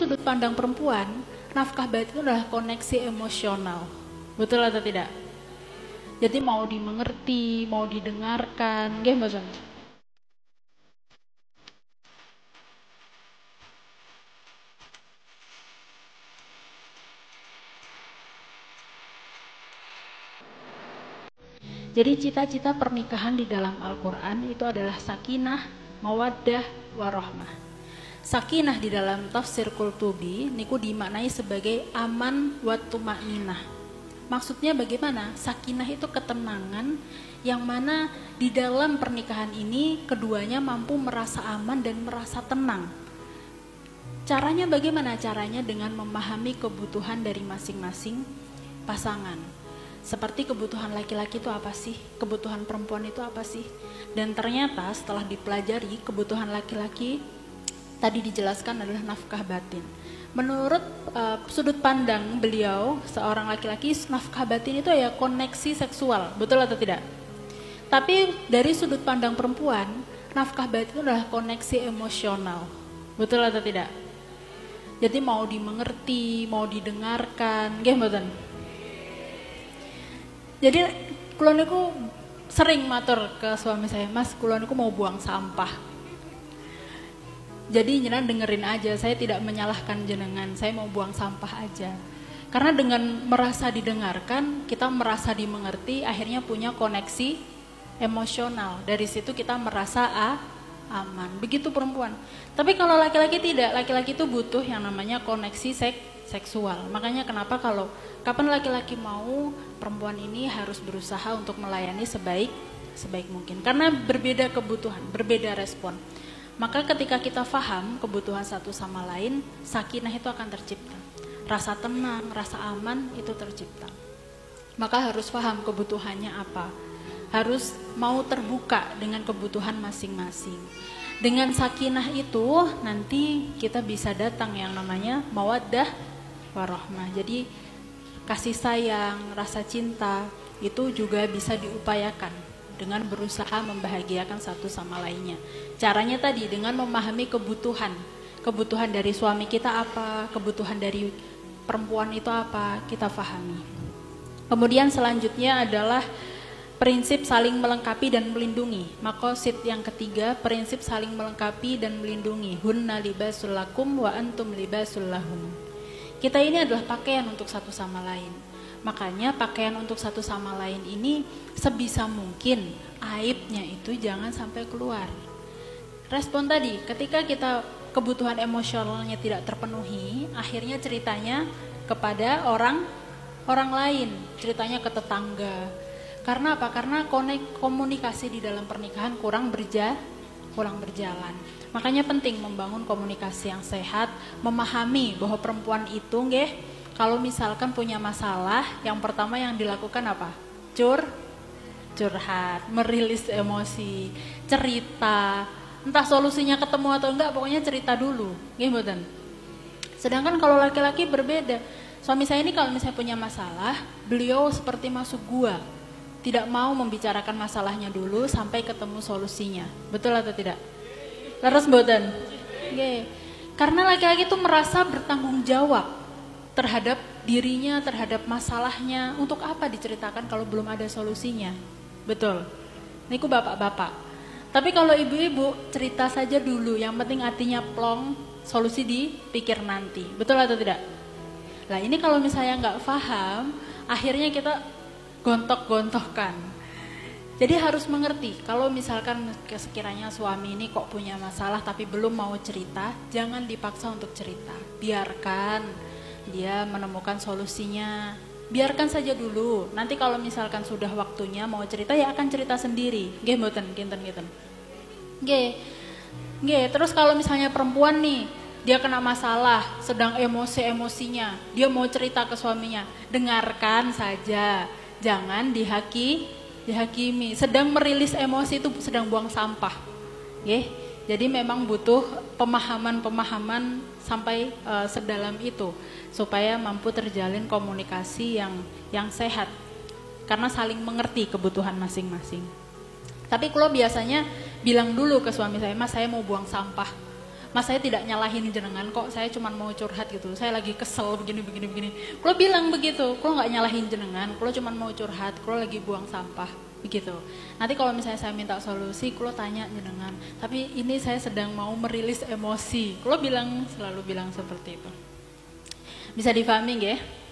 sudut pandang perempuan, nafkah batin itu adalah koneksi emosional. Betul atau tidak? Jadi mau dimengerti, mau didengarkan, nggih mboten? Jadi cita-cita pernikahan di dalam Al-Quran itu adalah sakinah, mawaddah, warahmah. Sakinah di dalam tafsir Qurtubi niku dimaknai sebagai aman wa tumaninah. Maksudnya bagaimana? Sakinah itu ketenangan yang mana di dalam pernikahan ini keduanya mampu merasa aman dan merasa tenang. Caranya bagaimana? Caranya dengan memahami kebutuhan dari masing-masing pasangan. Seperti kebutuhan laki-laki itu apa sih? Kebutuhan perempuan itu apa sih? Dan ternyata setelah dipelajari kebutuhan laki-laki tadi dijelaskan adalah nafkah batin. Menurut sudut pandang beliau, seorang laki-laki nafkah batin itu ya koneksi seksual, betul atau tidak? Tapi dari sudut pandang perempuan, nafkah batin itu adalah koneksi emosional, betul atau tidak? Jadi mau dimengerti, mau didengarkan, nggih mboten? Jadi kula niku sering matur ke suami saya, Mas, kula niku mau buang sampah. Jadi jenengan dengerin aja, saya tidak menyalahkan jenengan, saya mau buang sampah aja. Karena dengan merasa didengarkan, kita merasa dimengerti, akhirnya punya koneksi emosional. Dari situ kita merasa aman. Begitu perempuan. Tapi kalau laki-laki tidak, laki-laki itu butuh yang namanya koneksi seksual. Makanya kenapa kalau kapan laki-laki mau, perempuan ini harus berusaha untuk melayani sebaik mungkin. Karena berbeda kebutuhan, berbeda respon. Maka ketika kita paham kebutuhan satu sama lain, sakinah itu akan tercipta. Rasa tenang, rasa aman itu tercipta. Maka harus paham kebutuhannya apa. Harus mau terbuka dengan kebutuhan masing-masing. Dengan sakinah itu nanti kita bisa datang yang namanya mawaddah warahmah. Jadi kasih sayang, rasa cinta itu juga bisa diupayakan dengan berusaha membahagiakan satu sama lainnya. Caranya tadi dengan memahami kebutuhan dari suami kita apa, kebutuhan dari perempuan itu apa, kita pahami. Kemudian selanjutnya adalah prinsip saling melengkapi dan melindungi. Maqasid yang ketiga, prinsip saling melengkapi dan melindungi. Hunna libasul lakum wa antum libasul lahum. Kita ini adalah pakaian untuk satu sama lain. Makanya pakaian untuk satu sama lain ini sebisa mungkin aibnya itu jangan sampai keluar. Respon tadi, ketika kita kebutuhan emosionalnya tidak terpenuhi, akhirnya ceritanya kepada orang lain, ceritanya ke tetangga. Karena apa? Karena komunikasi di dalam pernikahan kurang berjalan. Makanya penting membangun komunikasi yang sehat, memahami bahwa perempuan itu kalau misalkan punya masalah, yang pertama yang dilakukan apa? Curhat, merilis emosi, cerita. Entah solusinya ketemu atau enggak, pokoknya cerita dulu. Nggih mboten? Sedangkan kalau laki-laki berbeda. Suami saya ini kalau misalnya punya masalah, beliau seperti masuk gua. Tidak mau membicarakan masalahnya dulu sampai ketemu solusinya. Betul atau tidak? Leres mboten? Nggih. Karena laki-laki itu merasa bertanggung jawab terhadap dirinya, terhadap masalahnya. Untuk apa diceritakan kalau belum ada solusinya? Betul. Niku bapak-bapak. Tapi kalau ibu-ibu cerita saja dulu, yang penting hatinya plong, solusi dipikir nanti. Betul atau tidak? Nah ini kalau misalnya nggak paham, akhirnya kita gontok-gontokan. Jadi harus mengerti, kalau misalkan sekiranya suami ini kok punya masalah tapi belum mau cerita, jangan dipaksa untuk cerita. Biarkan dia menemukan solusinya. Biarkan saja dulu. Nanti kalau misalkan sudah waktunya mau cerita, ya akan cerita sendiri. Nggih mboten kinten. Nggih. Terus kalau misalnya perempuan nih, dia kena masalah, sedang emosinya, dia mau cerita ke suaminya, dengarkan saja. Jangan dihakimi. Sedang merilis emosi itu sedang buang sampah. Nggih. Jadi memang butuh pemahaman sampai sedalam itu supaya mampu terjalin komunikasi yang sehat. Karena saling mengerti kebutuhan masing-masing. Tapi kalau biasanya bilang dulu ke suami saya, Mas saya mau buang sampah. Mas saya tidak nyalahin jenengan kok, saya cuma mau curhat gitu, saya lagi kesel begini. Kulo bilang begitu, kulo nggak nyalahin jenengan, kulo cuma mau curhat, kulo lagi buang sampah begitu. Nanti kalau misalnya saya minta solusi, kulo tanya jenengan, tapi ini saya sedang mau merilis emosi. Kulo selalu bilang seperti itu. Bisa difahami nggih?